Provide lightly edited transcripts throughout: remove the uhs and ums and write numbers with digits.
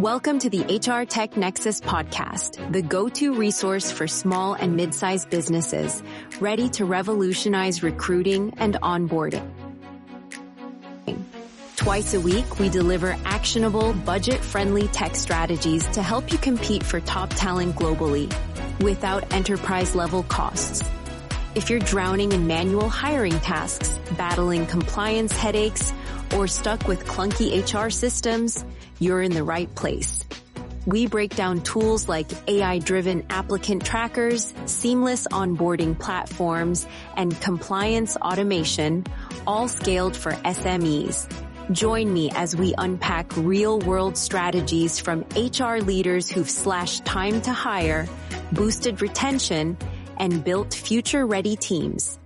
Welcome to the HR Tech Nexus Podcast, the go-to resource for small and mid-sized businesses ready to revolutionize recruiting and onboarding. Twice a week, we deliver actionable, budget-friendly tech strategies to help you compete for top talent globally without enterprise-level costs. If you're drowning in manual hiring tasks, battling compliance headaches, or stuck with clunky HR systems, you're in the right place. We break down tools like AI-driven applicant trackers, seamless onboarding platforms, and compliance automation, all scaled for SMEs. Join me as we unpack real-world strategies from HR leaders who've slashed time to hire, boosted retention, and built future-ready teams.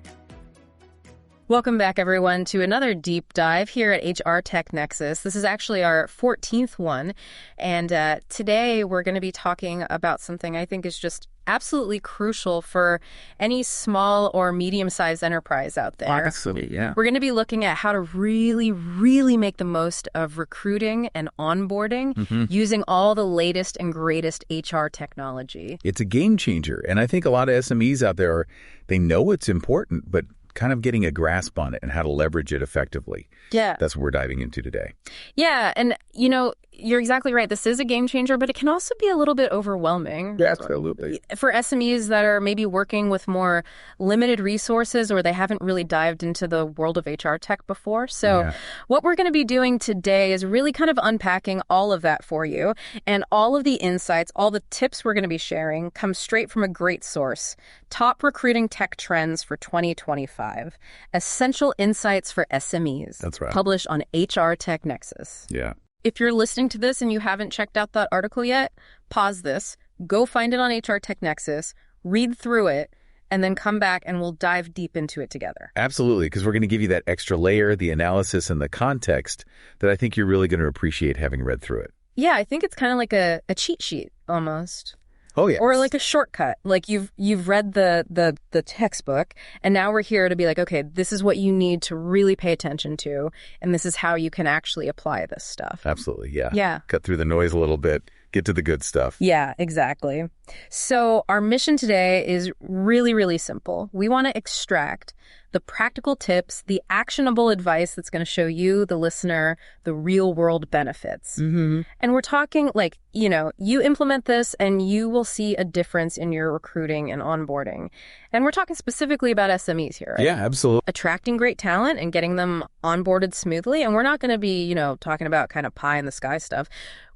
Welcome back, everyone, to another deep dive here at HR Tech Nexus. This is actually our 14th one, and today we're going to be talking about something I think is just absolutely crucial for any small or medium-sized enterprise out there. Absolutely, yeah. We're going to be looking at how to really make the most of recruiting and onboarding using all the latest and greatest HR technology. It's a game changer, and I think a lot of SMEs out there, they know it's important, but kind of getting a grasp on it and how to leverage it effectively. Yeah. That's what we're diving into today. Yeah. And, you know, you're exactly right. This is a game changer, but it can also be a little bit overwhelming. Yeah, absolutely. For SMEs that are maybe working with more limited resources or they haven't really dived into the world of HR tech before. So what we're going to be doing today is really kind of unpacking all of that for you. And all of the insights, all the tips we're going to be sharing come straight from a great source. Top Recruiting Tech Trends for 2025. Essential Insights for SMEs. That's right. Published on HR Tech Nexus. Yeah. If you're listening to this and you haven't checked out that article yet, pause this, go find it on HR Tech Nexus, read through it, and then come back and we'll dive deep into it together. Absolutely, because we're going to give you that extra layer, the analysis and the context that I think you're really going to appreciate having read through it. Yeah, I think it's kind of like a cheat sheet almost. Oh, yeah. Or like a shortcut. Like you've read the textbook, and now we're here to be like, okay, this is what you need to really pay attention to, and this is how you can actually apply this stuff. Absolutely, yeah. Yeah. Cut through the noise a little bit, get to the good stuff. Yeah, exactly. So our mission today is really simple. We want to extract the practical tips, the actionable advice that's going to show you, the listener, the real world benefits. And we're talking like, you know, you implement this and you will see a difference in your recruiting and onboarding. And we're talking specifically about SMEs here, right? Yeah, absolutely. Attracting great talent and getting them onboarded smoothly. And we're not going to be, you know, talking about kind of pie in the sky stuff.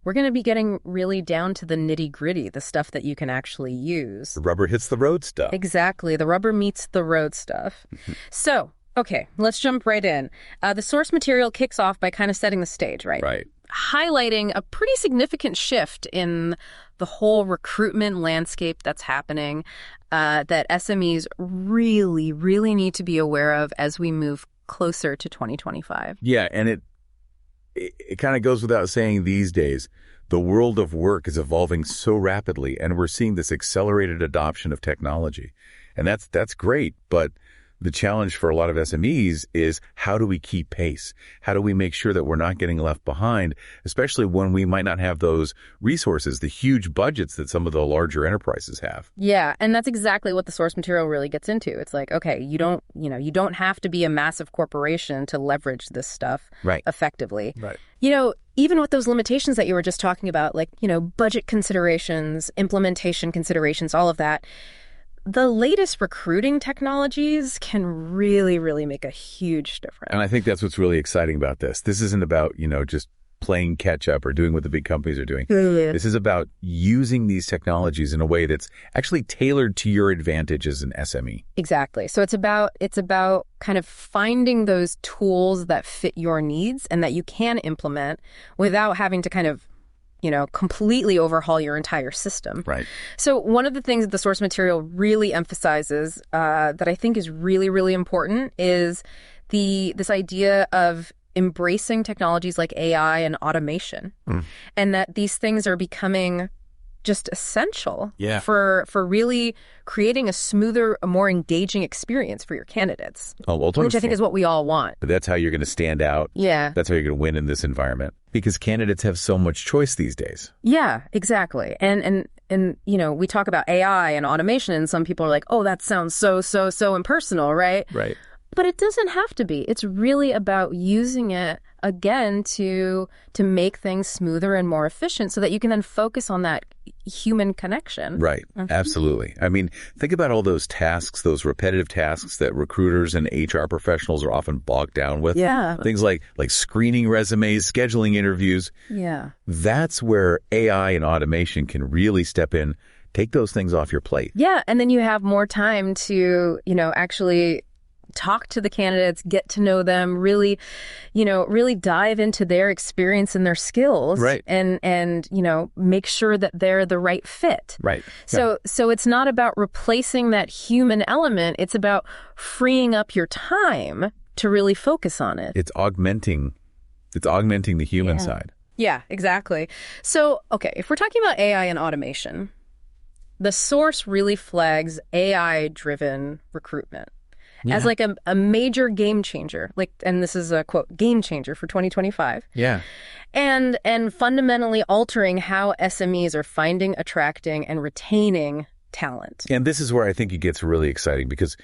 We're going to be getting really down to the nitty gritty, the stuff that you can actually use. The rubber hits the road stuff. Exactly. The rubber meets the road stuff. So, okay, let's jump right in. The source material kicks off by kind of setting the stage, right? Right. Highlighting a pretty significant shift in the whole recruitment landscape that's happening that SMEs really need to be aware of as we move closer to 2025. Yeah, and it kind of goes without saying these days, the world of work is evolving so rapidly, and we're seeing this accelerated adoption of technology. And that's great, but the challenge for a lot of SMEs is how do we keep pace? How do we make sure that we're not getting left behind, especially when we might not have those resources, the huge budgets that some of the larger enterprises have? Yeah, and that's exactly what the source material really gets into. It's like, okay, you don't have to be a massive corporation to leverage this stuff effectively. Right. You know, even with those limitations that you were just talking about, like, you know, budget considerations, implementation considerations, all of that, the latest recruiting technologies can really make a huge difference. And I think that's what's really exciting about this. This isn't about, you know, just playing catch up or doing what the big companies are doing. This is about using these technologies in a way that's actually tailored to your advantage as an SME. Exactly. So it's about kind of finding those tools that fit your needs and that you can implement without having to kind of, you know, completely overhaul your entire system. Right. So one of the things that the source material really emphasizes that I think is really important is this idea of embracing technologies like AI and automation, and that these things are becoming just essential for really creating a smoother, a more engaging experience for your candidates, which I think is what we all want. But that's how you're going to stand out. Yeah. That's how you're going to win in this environment. Because candidates have so much choice these days. Yeah, exactly. And we talk about AI and automation, and some people are like, oh, that sounds so impersonal, right? Right. But it doesn't have to be. It's really about using it, again, to make things smoother and more efficient so that you can then focus on that human connection. Right. Mm-hmm. Absolutely. I mean, think about all those tasks, those repetitive tasks that recruiters and HR professionals are often bogged down with. Yeah. Things like screening resumes, scheduling interviews. Yeah. That's where AI and automation can really step in, take those things off your plate. Yeah. And then you have more time to, actually talk to the candidates, get to know them, really dive into their experience and their skills, right. and make sure that they're the right fit. Right. So it's not about replacing that human element. It's about freeing up your time to really focus on it. It's augmenting the human side. Yeah, exactly. So, okay, if we're talking about AI and automation, the source really flags AI-driven recruitment as a major game changer, and this is a quote, game changer for 2025. Yeah. And fundamentally altering how SMEs are finding, attracting, and retaining talent. And this is where I think it gets really exciting, because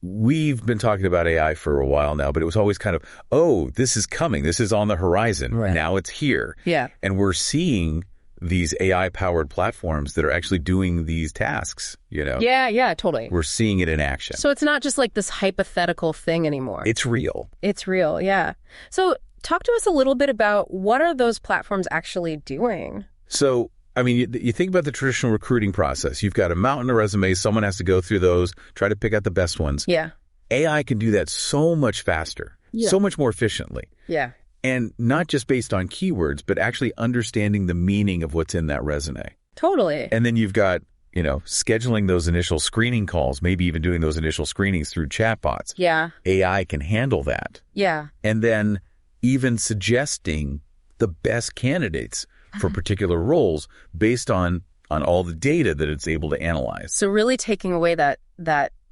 we've been talking about AI for a while now, but it was always kind of, oh, this is coming. This is on the horizon. Right. Now it's here. Yeah. And we're seeing these AI-powered platforms that are actually doing these tasks, Yeah, totally. We're seeing it in action. So it's not just like this hypothetical thing anymore. It's real. It's real, yeah. So talk to us a little bit about what are those platforms actually doing? So, I mean, you think about the traditional recruiting process. You've got a mountain of resumes. Someone has to go through those, try to pick out the best ones. Yeah. AI can do that so much faster, so much more efficiently. Yeah. And not just based on keywords, but actually understanding the meaning of what's in that resume. Totally. And then you've got, scheduling those initial screening calls, maybe even doing those initial screenings through chatbots. Yeah. AI can handle that. Yeah. And then even suggesting the best candidates for particular roles based on all the data that it's able to analyze. So really taking away that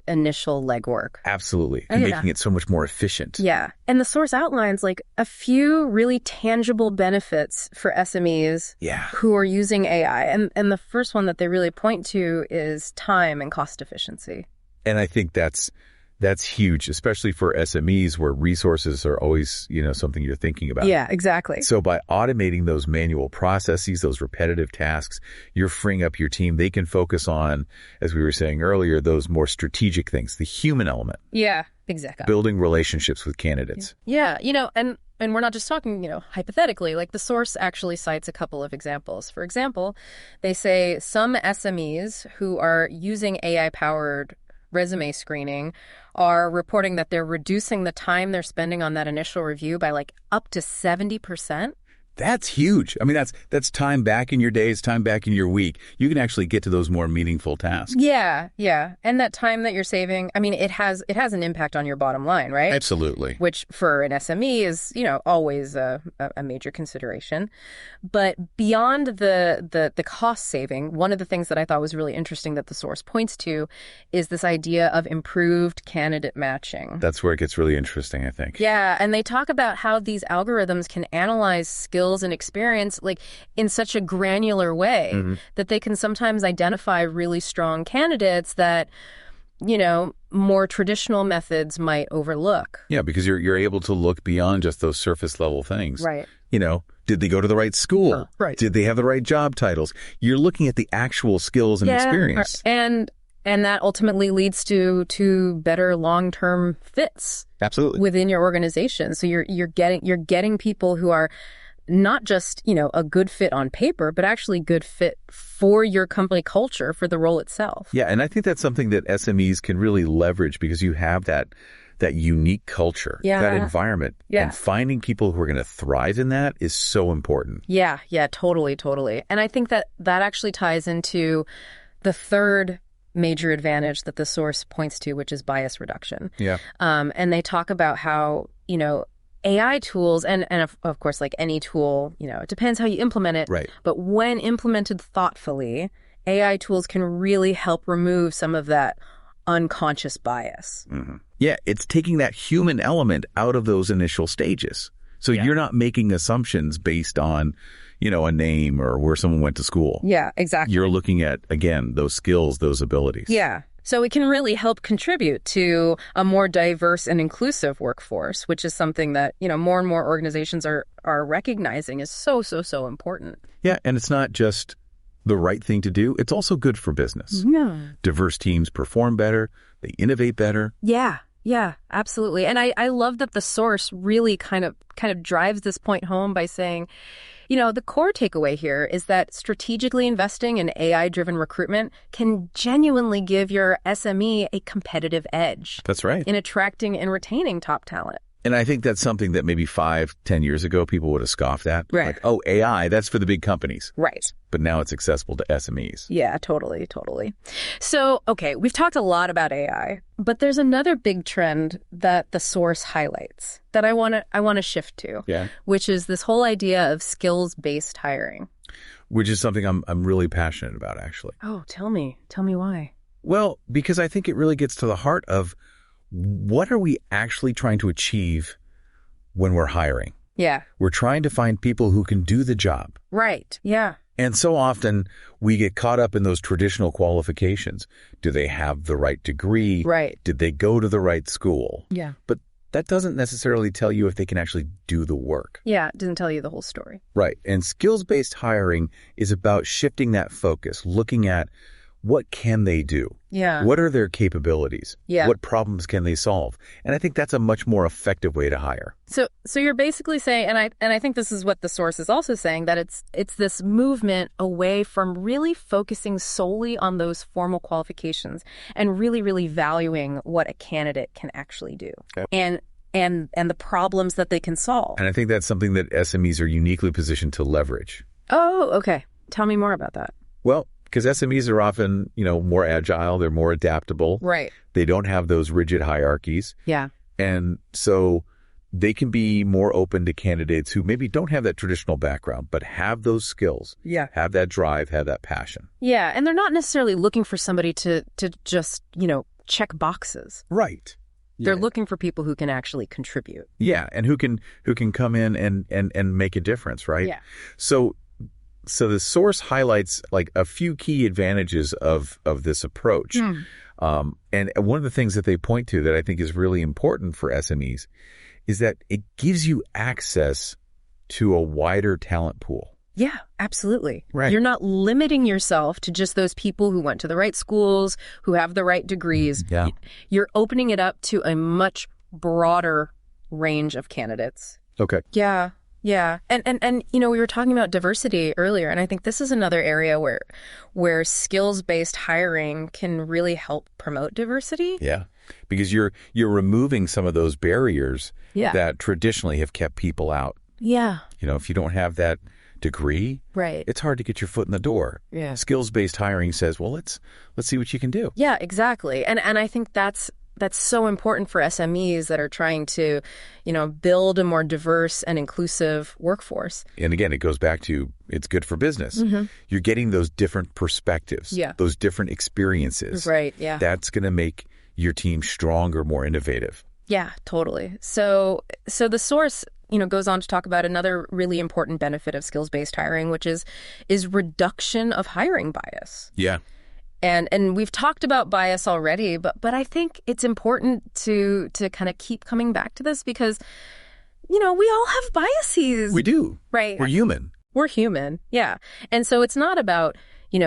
initial legwork. Absolutely. And making it so much more efficient. Yeah. And the source outlines a few really tangible benefits for SMEs who are using AI. And the first one that they really point to is time and cost efficiency. And I think that's huge, especially for SMEs where resources are always, something you're thinking about. Yeah, exactly. So by automating those manual processes, those repetitive tasks, you're freeing up your team. They can focus on, as we were saying earlier, those more strategic things, the human element. Yeah, exactly. Building relationships with candidates. Yeah, and we're not just talking, hypothetically, the source actually cites a couple of examples. For example, they say some SMEs who are using AI-powered resume screening are reporting that they're reducing the time they're spending on that initial review by up to 70%. That's huge. I mean, that's time back in your days, time back in your week. You can actually get to those more meaningful tasks. Yeah. And that time that you're saving, I mean, it has an impact on your bottom line, right? Absolutely. Which for an SME is, always a major consideration. But beyond the cost saving, one of the things that I thought was really interesting that the source points to is this idea of improved candidate matching. That's where it gets really interesting, I think. Yeah. And they talk about how these algorithms can analyze skills and experience in such a granular way that they can sometimes identify really strong candidates that more traditional methods might overlook. Yeah, because you're able to look beyond just those surface level things. Right. Did they go to the right school? Right. Did they have the right job titles? You're looking at the actual skills and experience. And that ultimately leads to better long-term fits. Absolutely. Within your organization. So you're getting people who are not just, a good fit on paper, but actually good fit for your company culture, for the role itself. Yeah, and I think that's something that SMEs can really leverage because you have that unique culture, that environment. Yeah. And finding people who are going to thrive in that is so important. Yeah, totally. And I think that actually ties into the third major advantage that the source points to, which is bias reduction. Yeah. And they talk about how, AI tools, and of course, like any tool, it depends how you implement it. Right. But when implemented thoughtfully, AI tools can really help remove some of that unconscious bias. Mm-hmm. Yeah, it's taking that human element out of those initial stages. So you're not making assumptions based on, a name or where someone went to school. Yeah, exactly. You're looking at, again, those skills, those abilities. Yeah. So it can really help contribute to a more diverse and inclusive workforce, which is something that, more and more organizations are recognizing is so, so, so important. Yeah, and it's not just the right thing to do. It's also good for business. Yeah. Diverse teams perform better. They innovate better. Yeah, absolutely. And I love that the source really kind of drives this point home by saying, the core takeaway here is that strategically investing in AI-driven recruitment can genuinely give your SME a competitive edge. That's right. In attracting and retaining top talent. And I think that's something that maybe 5-10 years ago people would have scoffed at. Right. Like, oh, AI, that's for the big companies. Right. But now it's accessible to SMEs. Yeah, totally. So, okay, we've talked a lot about AI, but there's another big trend that the source highlights that I want to shift to, which is this whole idea of skills-based hiring. Which is something I'm really passionate about, actually. Oh, tell me why. Well, because I think it really gets to the heart of what are we actually trying to achieve when we're hiring? Yeah. We're trying to find people who can do the job. Right. Yeah. And so often we get caught up in those traditional qualifications. Do they have the right degree? Right. Did they go to the right school? Yeah. But that doesn't necessarily tell you if they can actually do the work. Yeah, it doesn't tell you the whole story. Right. And skills-based hiring is about shifting that focus, looking at what can they do? Yeah. What are their capabilities? Yeah. What problems can they solve? And I think that's a much more effective way to hire. So you're basically saying, and I think this is what the source is also saying, that it's this movement away from really focusing solely on those formal qualifications and really, really valuing what a candidate can actually do. Okay. And the problems that they can solve. And I think that's something that SMEs are uniquely positioned to leverage. Oh, okay. Tell me more about that. Well, because SMEs are often, more agile, they're more adaptable. Right. They don't have those rigid hierarchies. Yeah. And so they can be more open to candidates who maybe don't have that traditional background, but have those skills. Yeah. Have that drive, have that passion. Yeah. And they're not necessarily looking for somebody to just, check boxes. Right. They're looking for people who can actually contribute. Yeah. And who can come in and make a difference, right? Yeah. So the source highlights like a few key advantages of this approach. And one of the things that they point to that I think is really important for SMEs is that it gives you access to a wider talent pool. Yeah, absolutely. Right. You're not limiting yourself to just those people who went to the right schools, who have the right degrees. Yeah. You're opening it up to a much broader range of candidates. Okay. Yeah. Yeah. And we were talking about diversity earlier, and I think this is another area where skills-based hiring can really help promote diversity. Yeah. Because you're removing some of those barriers Yeah. that traditionally have kept people out. Yeah. If you don't have that degree, Right. it's hard to get your foot in the door. Yeah. Skills-based hiring says, well, let's see what you can do. Yeah, exactly. And I think that's so important for SMEs that are trying to, build a more diverse and inclusive workforce. And again, it goes back to it's good for business. Mm-hmm. You're getting those different perspectives, those different experiences. Right, yeah. That's going to make your team stronger, more innovative. Yeah, totally. So the source, goes on to talk about another really important benefit of skills-based hiring, which is reduction of hiring bias. Yeah. And we've talked about bias already, but I think it's important to kind of keep coming back to this because, we all have biases. We do. Right. We're human. We're human. Yeah. And so it's not about,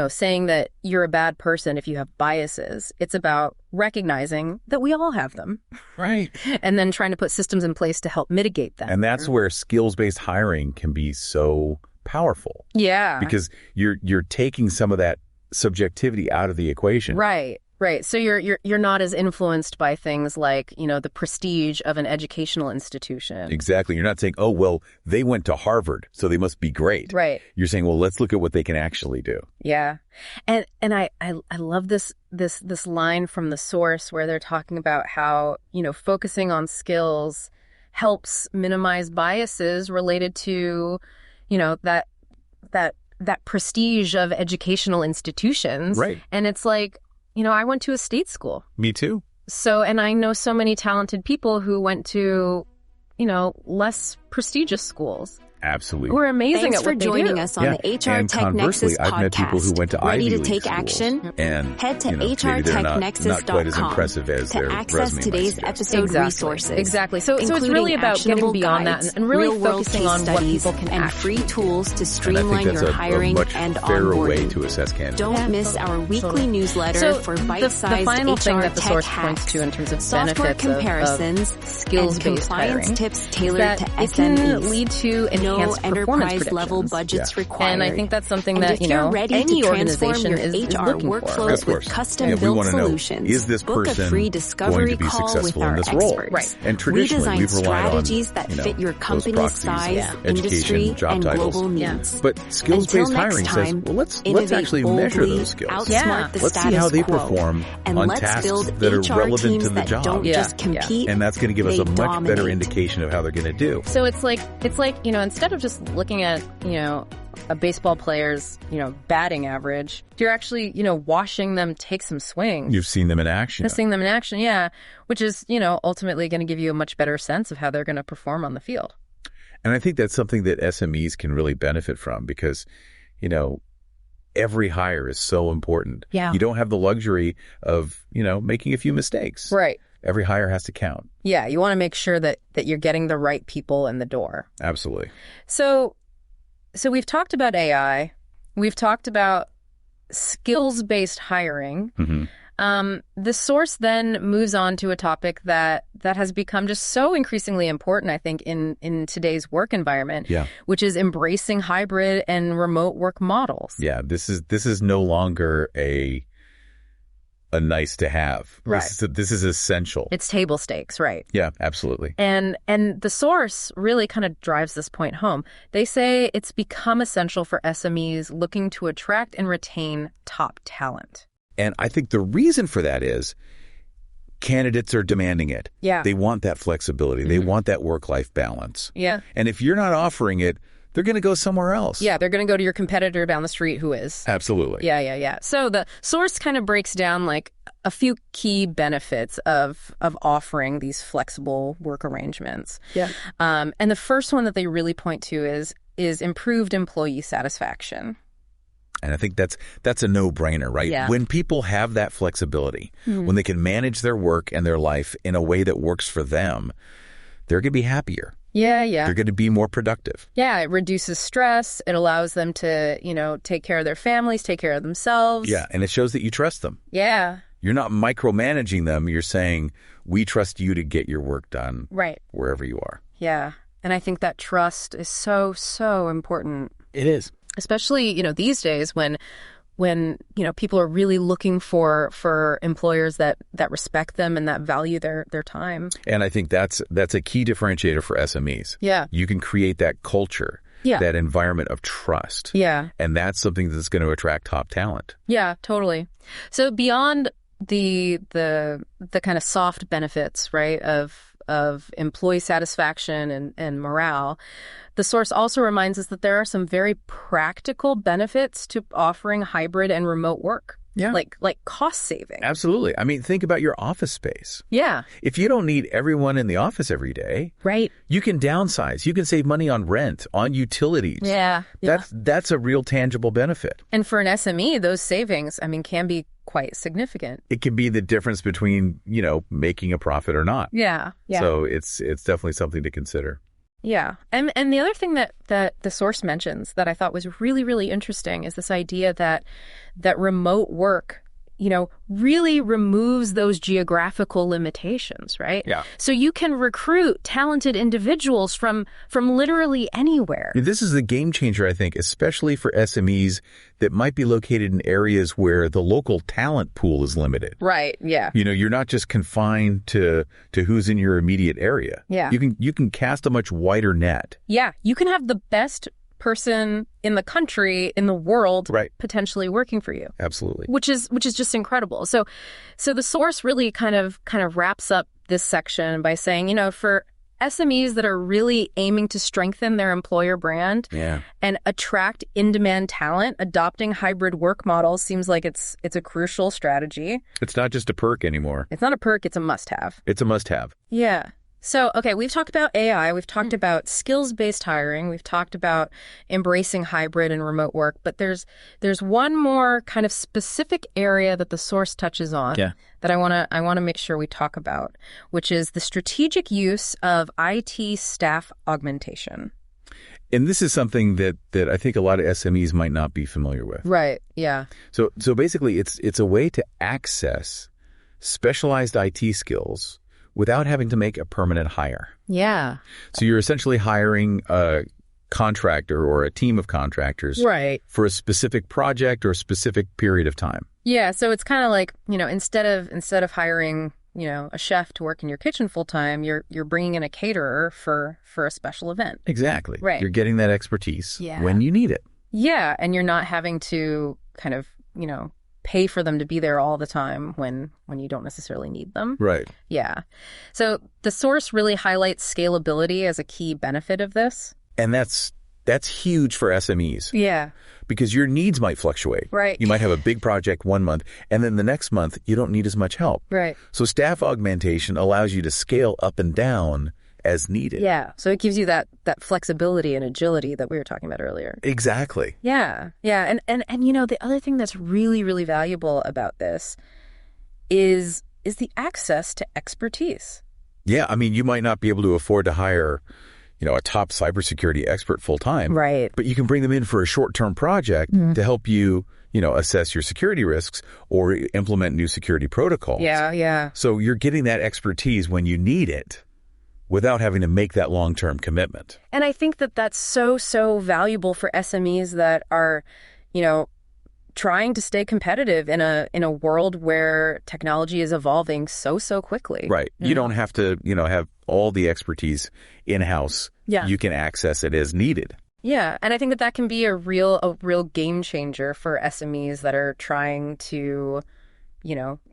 saying that you're a bad person if you have biases. It's about recognizing that we all have them. Right. And then trying to put systems in place to help mitigate them. And that's where skills-based hiring can be so powerful. Yeah. Because you're taking some of that subjectivity out of the equation. Right. So you're not as influenced by things like, the prestige of an educational institution. Exactly. You're not saying, oh, well, they went to Harvard, so they must be great. Right. You're saying, well, let's look at what they can actually do. Yeah. And I love this line from the source where they're talking about how, focusing on skills helps minimize biases related to, that prestige of educational institutions. Right. And it's like, I went to a state school. Me too. So, and I know so many talented people who went to, less prestigious schools. Absolutely. We're amazing Thanks at what they do. for joining us on the HR Tech Nexus I've met people who Podcast. went to Ready Ivy to League take schools, action? and Head to maybe they're not quite as impressive as to their access resume might today's suggest. episode resources. Exactly. So it's including really about getting actionable beyond guides, that and really real-world focusing case on what studies, people can and actually free tools to And I streamline think that's your a hiring much and fairer way onboarding. to assess candidates. Don't miss our weekly newsletter So for the bite-sized final HR thing that the tech source hacks, points to in terms of software benefits comparisons, of skills-based and compliance hiring tips is tailored that to it can SMEs. lead to No enhanced performance enterprise-level predictions. budgets required. And I think that's something And that, if you're ready any to transform organization your is HR looking workflows for. Of course. with custom-built we want to know, solutions, is this book a person free going discovery to be call successful with in our this role? experts. Right. And We traditionally, design we've relied strategies on, that fit your those company's proxies, size, education, industry, job and titles. global Yeah. needs. But skills-based Until next hiring time, says, well, let's innovate actually measure boldly, those skills. outsmart Yeah. the Let's see status how they quo, perform and on let's tasks build that are HR relevant teams to the that job. don't Yeah. just compete, And that's going to give us they a much better dominate. indication of how they're going to do. So it's like, instead of just looking at, a baseball player's, batting average, you're actually, watching them take some swings. You've seen them in action. Seeing them in action, yeah, which is, ultimately going to give you a much better sense of how they're going to perform on the field. And I think that's something that SMEs can really benefit from because, every hire is so important. Yeah. You don't have the luxury of, making a few mistakes. Right. Every hire has to count. Yeah, you want to make sure that you're getting the right people in the door. Absolutely. So we've talked about AI. We've talked about skills-based hiring. Mm-hmm. The source then moves on to a topic that has become just so increasingly important, I think, in today's work environment, which is embracing hybrid and remote work models. Yeah, this is no longer a nice to have. Right. This is essential. It's table stakes, right? Yeah, absolutely. And the source really kind of drives this point home. They say it's become essential for SMEs looking to attract and retain top talent. And I think the reason for that is candidates are demanding it. Yeah. They want that flexibility. They want that work-life balance. Yeah. And if you're not offering it, they're going to go somewhere else. Yeah, they're going to go to your competitor down the street who is. Absolutely. Yeah. So the source kind of breaks down like a few key benefits of offering these flexible work arrangements. Yeah. And the first one that they really point to is improved employee satisfaction. And I think that's a no-brainer, right? Yeah. When people have that flexibility, when they can manage their work and their life in a way that works for them, they're going to be happier. Yeah. They're going to be more productive. Yeah, it reduces stress. It allows them to, take care of their families, take care of themselves. Yeah, and it shows that you trust them. Yeah. You're not micromanaging them. You're saying, we trust you to get your work done wherever you are. Yeah. And I think that trust is so, so important. It is. Especially, these days when people are really looking for employers that respect them and that value their time. And I think that's a key differentiator for SMEs. Yeah. You can create that culture, that environment of trust. Yeah. And that's something that's going to attract top talent. Yeah, totally. So beyond the kind of soft benefits, right, of employee satisfaction and morale, the source also reminds us that there are some very practical benefits to offering hybrid and remote work. Yeah. Like cost saving. Absolutely. I mean, think about your office space. Yeah. If you don't need everyone in the office every day, right, you can downsize. You can save money on rent, on utilities. Yeah. That's a real tangible benefit. And for an SME, those savings, can be quite significant. It can be the difference between, making a profit or not. Yeah. So it's definitely something to consider. Yeah. And the other thing that the source mentions that I thought was really, really interesting is this idea that remote work, really removes those geographical limitations, right? Yeah. So you can recruit talented individuals from literally anywhere. This is a game changer, I think, especially for SMEs that might be located in areas where the local talent pool is limited. Right. Yeah. You're not just confined to who's in your immediate area. Yeah. You can cast a much wider net. Yeah. You can have the best person in the country, in the world, potentially working for you. Absolutely. Which is just incredible. So the source really kind of wraps up this section by saying, for SMEs that are really aiming to strengthen their employer brand and attract in-demand talent, adopting hybrid work models seems like it's a crucial strategy. It's not just a perk anymore. It's not a perk, it's a must-have. It's a must-have. Yeah. So, okay, we've talked about AI, we've talked about skills-based hiring, we've talked about embracing hybrid and remote work, but there's one more kind of specific area that the source touches on that I want to make sure we talk about, which is the strategic use of IT staff augmentation. And this is something that I think a lot of SMEs might not be familiar with. Right, yeah. So basically it's a way to access specialized IT skills without having to make a permanent hire. Yeah. So you're essentially hiring a contractor or a team of contractors for a specific project or a specific period of time. Yeah, so it's kind of like, instead of hiring, a chef to work in your kitchen full time, you're bringing in a caterer for a special event. Exactly. Right. You're getting that expertise when you need it. Yeah, and you're not having to kind of, pay for them to be there all the time when you don't necessarily need them. Right. Yeah. So the source really highlights scalability as a key benefit of this. And that's huge for SMEs. Yeah. Because your needs might fluctuate. Right. You might have a big project one month, and then the next month you don't need as much help. Right. So staff augmentation allows you to scale up and down as needed. Yeah. So it gives you that flexibility and agility that we were talking about earlier. Exactly. Yeah. Yeah. And the other thing that's really, really valuable about this is the access to expertise. Yeah. I mean, you might not be able to afford to hire, a top cybersecurity expert full time. Right. But you can bring them in for a short-term project to help you, assess your security risks or implement new security protocols. Yeah. Yeah. So you're getting that expertise when you need it, without having to make that long-term commitment. And I think that that's so valuable for SMEs that are, trying to stay competitive in a world where technology is evolving so quickly. Right. You don't have to, have all the expertise in-house. Yeah. You can access it as needed. Yeah, and I think that can be a real game changer for SMEs that are trying to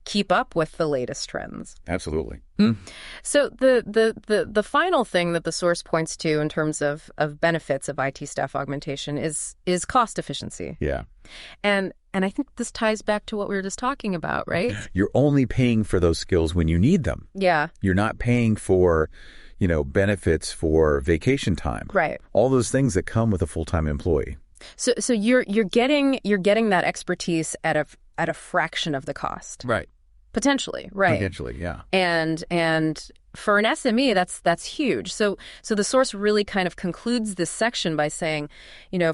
keep up with the latest trends. Absolutely. So the final thing that the source points to in terms of benefits of IT staff augmentation is cost efficiency. Yeah. And I think this ties back to what we were just talking about, right? You're only paying for those skills when you need them. Yeah. You're not paying for, benefits for vacation time. Right. All those things that come with a full-time employee. So you're getting that expertise at a fraction of the cost. Right. Potentially, right. Potentially, yeah. And for an SME, that's huge. So the source really kind of concludes this section by saying,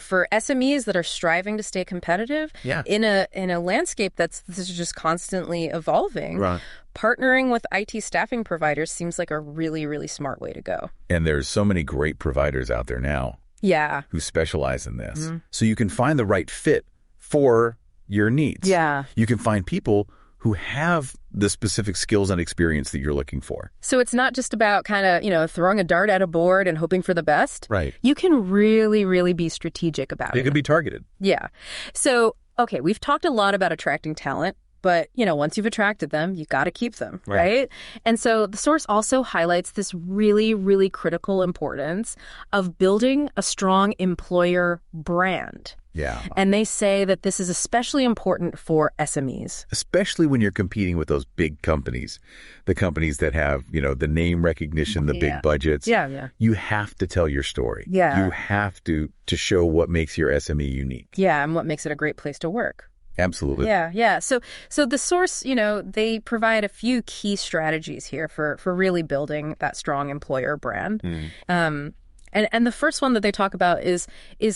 for SMEs that are striving to stay competitive in a landscape this is just constantly evolving, right, partnering with IT staffing providers seems like a really, really smart way to go. And there's so many great providers out there now. Yeah. Who specialize in this. Mm-hmm. So you can find the right fit for your needs. Yeah. You can find people who have the specific skills and experience that you're looking for. So it's not just about kind of, throwing a dart at a board and hoping for the best. Right. You can really, really be strategic about it. It can be targeted. Yeah. So, okay, we've talked a lot about attracting talent, but, once you've attracted them, you got to keep them, right? And so the source also highlights this really, really critical importance of building a strong employer brand. Yeah. And they say that this is especially important for SMEs. Especially when you're competing with those big companies, the companies that have, the name recognition, the big budgets. Yeah. You have to tell your story. Yeah. You have to show what makes your SME unique. Yeah, and what makes it a great place to work. Absolutely. Yeah. So the source, they provide a few key strategies here for really building that strong employer brand. And the first one that they talk about is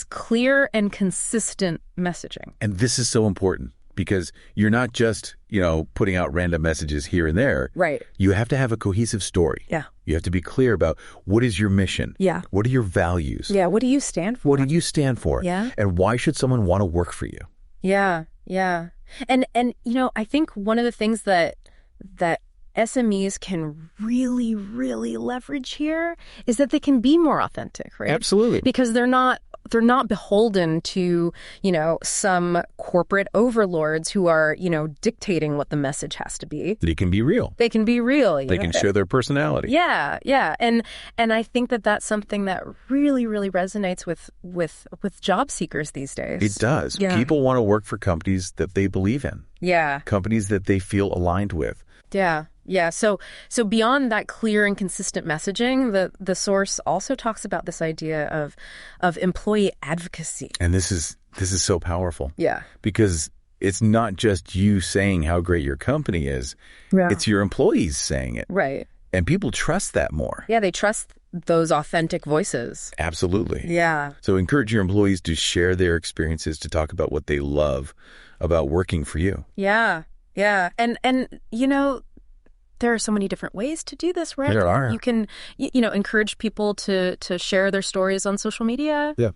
clear and consistent messaging. And this is so important because you're not just, putting out random messages here and there. Right. You have to have a cohesive story. Yeah. You have to be clear about what is your mission? Yeah. What are your values? Yeah. What do you stand for? What do you stand for? Yeah. And why should someone want to work for you? Yeah. And I think one of the things that SMEs can really, really leverage here is that they can be more authentic, right? Absolutely. Because they're not beholden to, some corporate overlords who are, dictating what the message has to be. They can be real. They can be real. They can show their personality. Yeah. And I think that that's something that really, really resonates with job seekers these days. It does. Yeah. People want to work for companies that they believe in. Yeah. Companies that they feel aligned with. Yeah. Yeah. So beyond that clear and consistent messaging, the source also talks about this idea of employee advocacy. And this is so powerful. Yeah. Because it's not just you saying how great your company is. Yeah. It's your employees saying it. Right. And people trust that more. Yeah, they trust those authentic voices. Absolutely. Yeah. So encourage your employees to share their experiences, to talk about what they love about working for you. Yeah. Yeah. And there are so many different ways to do this, right? There are. You can, encourage people to share their stories on social media. Yeah.